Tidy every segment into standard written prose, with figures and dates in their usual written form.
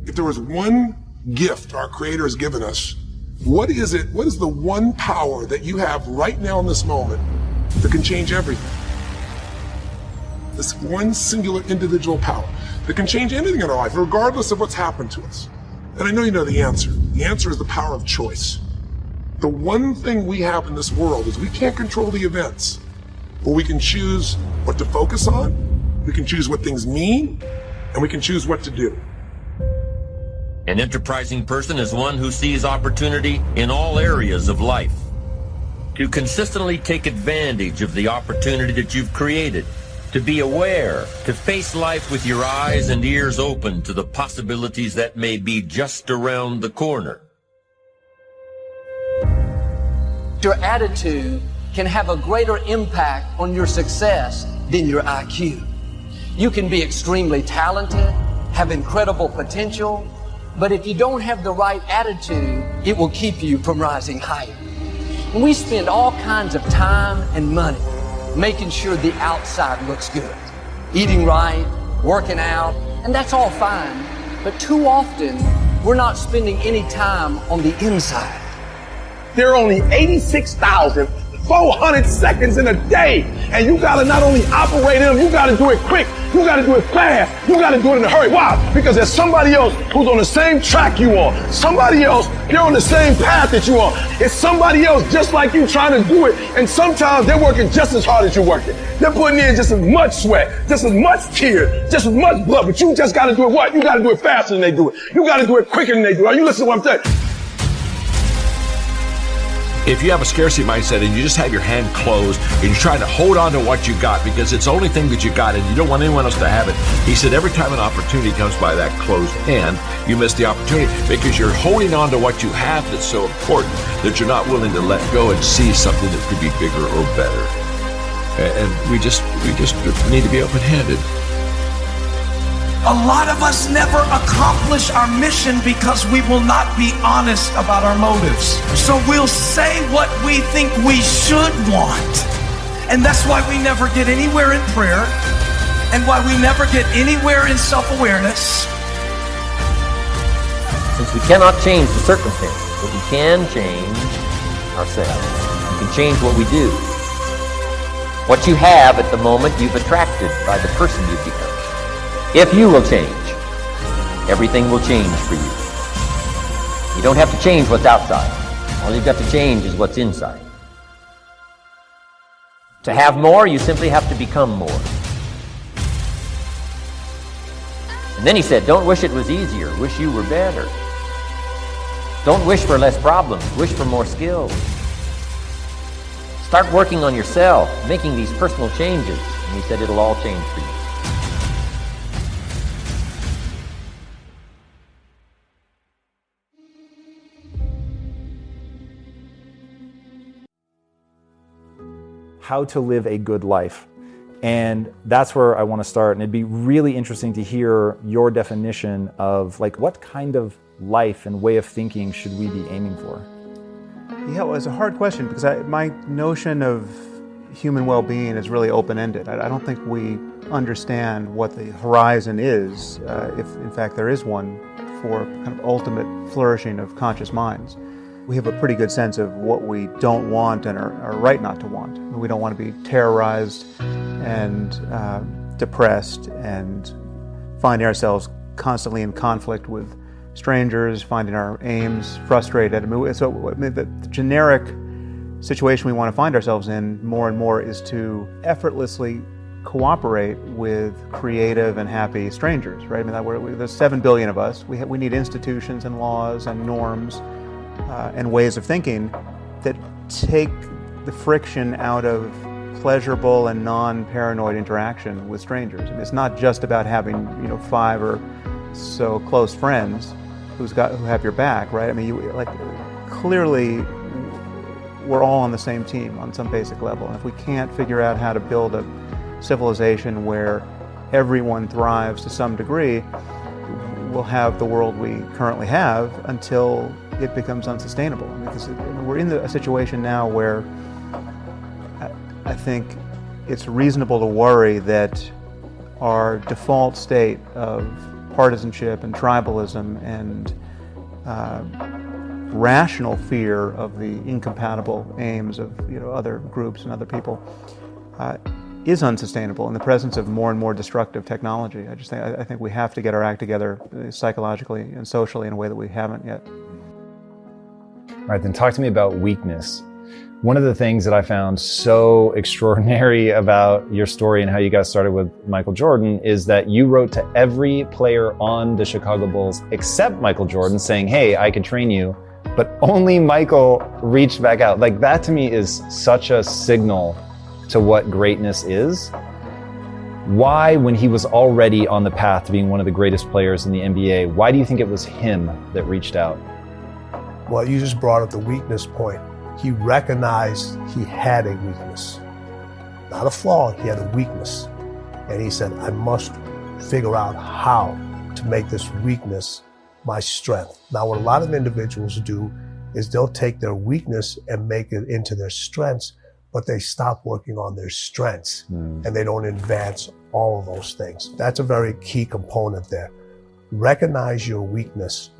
If there was one gift our Creator has given us, what is it? What is the one power that you have right now in this moment that can change everything? This one singular individual power that can change anything in our life, regardless of what's happened to us. And I know you know the answer. The answer is the power of choice. The one thing we have in this world is we can't control the events, but we can choose what to focus on, we can choose what things mean, and we can choose what to do. An enterprising person is one who sees opportunity in all areas of life. To consistently take advantage of the opportunity that you've created, to be aware, to face life with your eyes and ears open to the possibilities that may be just around the corner. Your attitude can have a greater impact on your success than your IQ. You can be extremely talented, have incredible potential, but if you don't have the right attitude, it will keep you from rising higher. And we spend all kinds of time and money making sure the outside looks good. Eating right, working out, and that's all fine. But too often, we're not spending any time on the inside. There are only 86,400 seconds in a day. And you gotta not only operate in them, you gotta do it quick. You gotta do it fast. You gotta do it in a hurry. Why? Because there's somebody else who's on the same track you are. Somebody else, you're on the same path that you are. It's somebody else just like you trying to do it. And sometimes they're working just as hard as you're working. They're putting in just as much sweat, just as much tears, just as much blood. But you just gotta do it what? You gotta do it faster than they do it. You gotta do it quicker than they do it. Are you listening to what I'm saying? If you have a scarcity mindset and you just have your hand closed and you're trying to hold on to what you got because it's the only thing that you got and you don't want anyone else to have it, he said every time an opportunity comes by that closed hand, you miss the opportunity because you're holding on to what you have that's so important that you're not willing to let go and see something that could be bigger or better. And we just need to be open-handed. A lot of us never accomplish our mission because we will not be honest about our motives. So we'll say what we think we should want. And that's why we never get anywhere in prayer and why we never get anywhere in self-awareness. Since we cannot change the circumstances, but we can change ourselves. We can change what we do. What you have at the moment, you've attracted by the person you've become. If you will change, everything will change for you. You don't have to change what's outside. All you've got to change is what's inside. To have more, you simply have to become more. And then he said, don't wish it was easier, wish you were better. Don't wish for less problems, wish for more skills. Start working on yourself, making these personal changes, and he said it'll all change for you. How to live a good life. And that's where I want to start. And it'd be really interesting to hear your definition of like what kind of life and way of thinking should we be aiming for? Yeah, well, it's a hard question because my notion of human well-being is really open-ended. I don't think we understand what the horizon is, if in fact there is one, for kind of ultimate flourishing of conscious minds. We have a pretty good sense of what we don't want and are right not to want. We don't want to be terrorized and depressed and finding ourselves constantly in conflict with strangers, finding our aims frustrated. The generic situation we want to find ourselves in more and more is to effortlessly cooperate with creative and happy strangers, right? There's 7 billion of us. We need institutions and laws and norms and ways of thinking that take the friction out of pleasurable and non-paranoid interaction with strangers. It's not just about having 5 or so close friends who have your back, right? Clearly we're all on the same team on some basic level. And if we can't figure out how to build a civilization where everyone thrives to some degree, we'll have the world we currently have until it becomes unsustainable. We're in a situation now where I think it's reasonable to worry that our default state of partisanship and tribalism and rational fear of the incompatible aims of other groups and other people is unsustainable in the presence of more and more destructive technology. I think we have to get our act together psychologically and socially in a way that we haven't yet. All right, then talk to me about weakness. One of the things that I found so extraordinary about your story and how you got started with Michael Jordan is that you wrote to every player on the Chicago Bulls except Michael Jordan saying, hey, I can train you, but only Michael reached back out. Like, that to me is such a signal to what greatness is. Why, when he was already on the path to being one of the greatest players in the NBA, why do you think it was him that reached out? Well, you just brought up the weakness point. He recognized he had a weakness. Not a flaw, he had a weakness. And he said, I must figure out how to make this weakness my strength. Now, what a lot of individuals do is they'll take their weakness and make it into their strengths, but they stop working on their strengths and they don't advance all of those things. That's a very key component there. Recognize your weakness.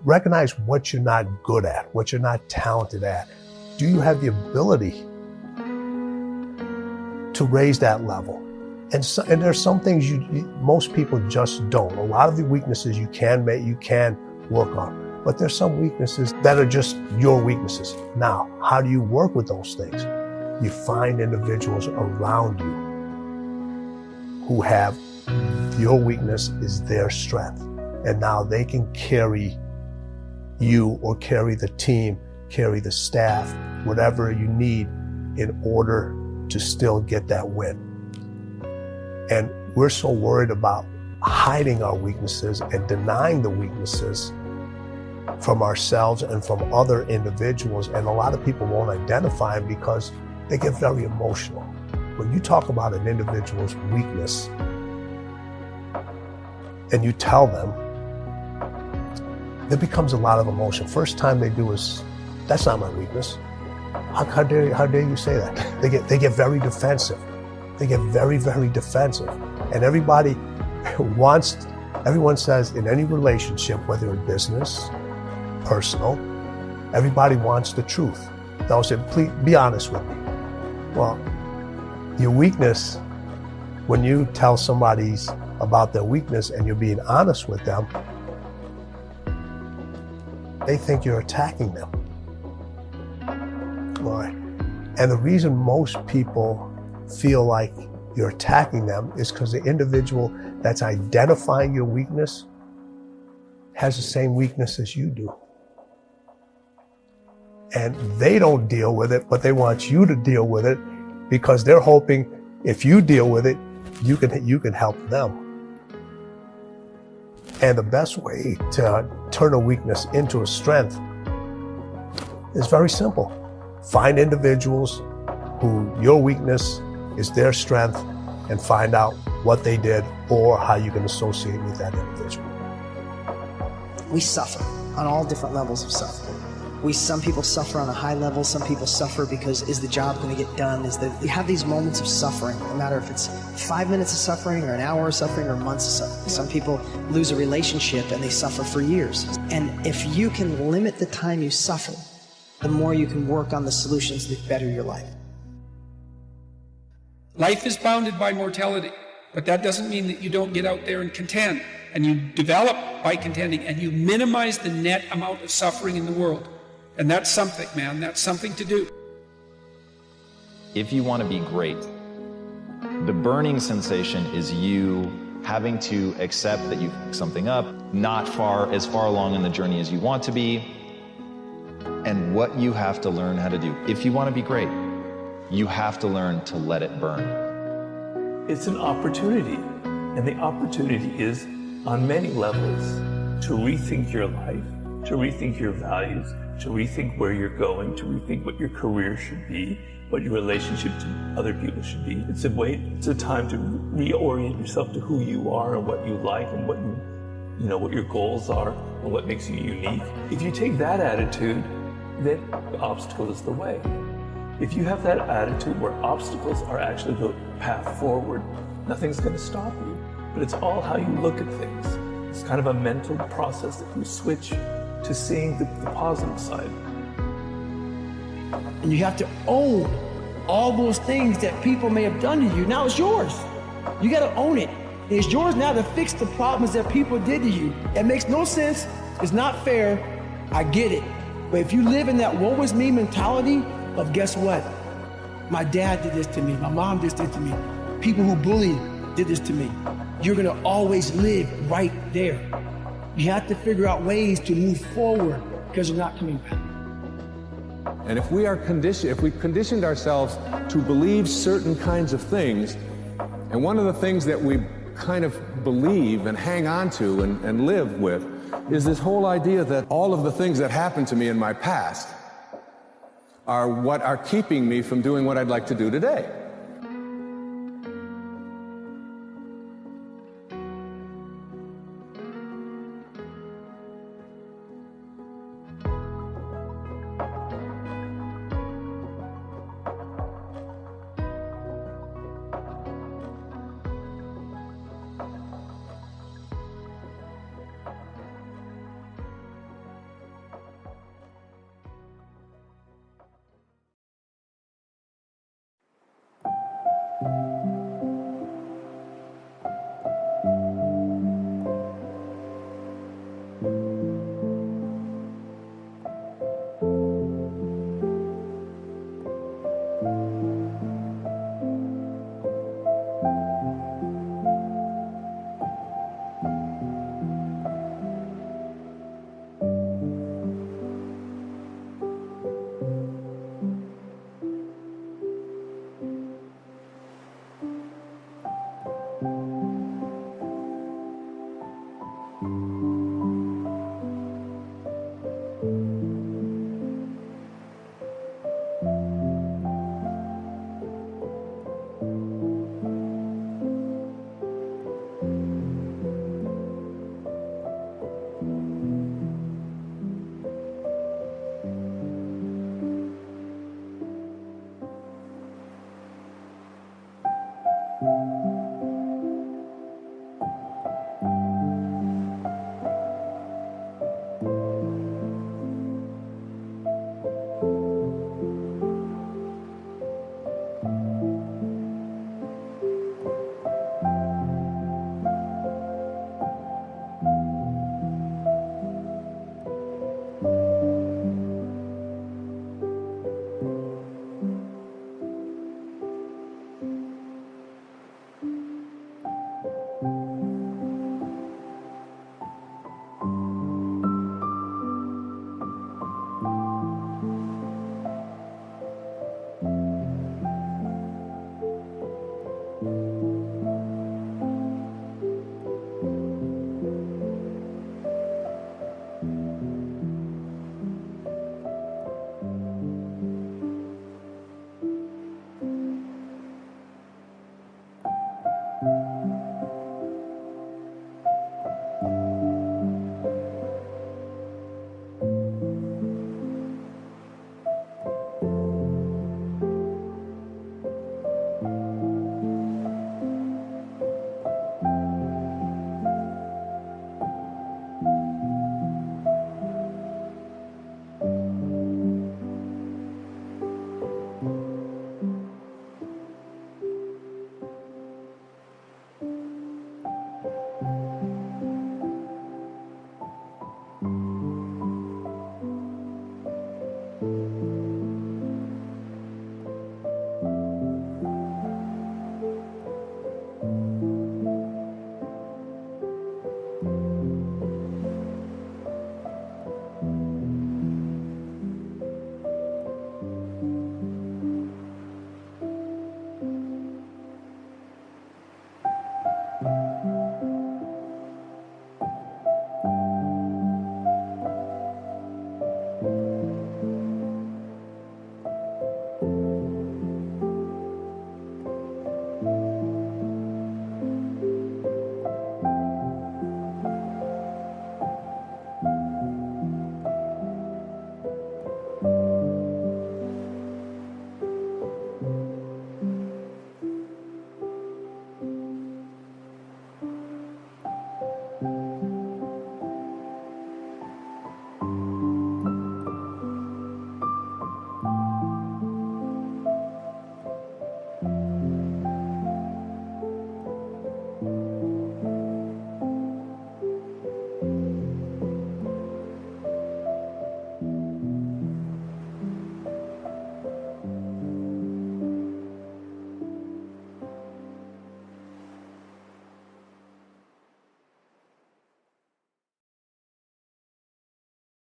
Recognize what you're not good at, what you're not talented at. Do you have the ability to raise that level? And there's some things most people just don't. A lot of the weaknesses you can work on, but there's some weaknesses that are just your weaknesses. Now, how do you work with those things? You find individuals around you who have your weakness is their strength. And now they can carry you or carry the team, carry the staff, whatever you need in order to still get that win. And we're so worried about hiding our weaknesses and denying the weaknesses from ourselves and from other individuals. And a lot of people won't identify them because they get very emotional. When you talk about an individual's weakness and you tell them, there becomes a lot of emotion. First time they do is, that's not my weakness. How dare you say that? They get very defensive. They get very, very defensive. And everyone says in any relationship, whether in business, personal, everybody wants the truth. They'll say, please be honest with me. Well, your weakness, when you tell somebody about their weakness and you're being honest with them, they think you're attacking them. All right. And the reason most people feel like you're attacking them is because the individual that's identifying your weakness has the same weakness as you do. And they don't deal with it, but they want you to deal with it because they're hoping if you deal with it, you can help them. And the best way to turn a weakness into a strength is very simple. Find individuals who your weakness is their strength and find out what they did or how you can associate with that individual. We suffer on all different levels of suffering. Some people suffer on a high level, some people suffer because is the job going to get done? We have these moments of suffering, no matter if it's 5 minutes of suffering or an hour of suffering or months of suffering. Some people lose a relationship and they suffer for years. And if you can limit the time you suffer, the more you can work on the solutions that better your life. Life is bounded by mortality, but that doesn't mean that you don't get out there and contend. And you develop by contending, and you minimize the net amount of suffering in the world. And that's something, man. That's something to do. If you want to be great, the burning sensation is you having to accept that you've picked something up, not as far along in the journey as you want to be, and what you have to learn how to do. If you want to be great, you have to learn to let it burn. It's an opportunity, and the opportunity is on many levels to rethink your life, to rethink your values, to rethink where you're going, to rethink what your career should be, what your relationship to other people should be. It's a time to reorient yourself to who you are and what you like and what what your goals are and what makes you unique. If you take that attitude, then the obstacle is the way. If you have that attitude where obstacles are actually the path forward, nothing's going to stop you. But it's all how you look at things. It's kind of a mental process that you switch to seeing the positive side. And you have to own all those things that people may have done to you. Now it's yours. You got to own it. It's yours now to fix the problems that people did to you. It makes no sense. It's not fair. I get it. But if you live in that woe is me mentality of guess what? My dad did this to me. My mom did this to me. People who bullied did this to me. You're going to always live right there. You have to figure out ways to move forward because you're not coming back. And if we are conditioned, if we conditioned ourselves to believe certain kinds of things, and one of the things that we kind of believe and hang on to and live with is this whole idea that all of the things that happened to me in my past are what are keeping me from doing what I'd like to do today.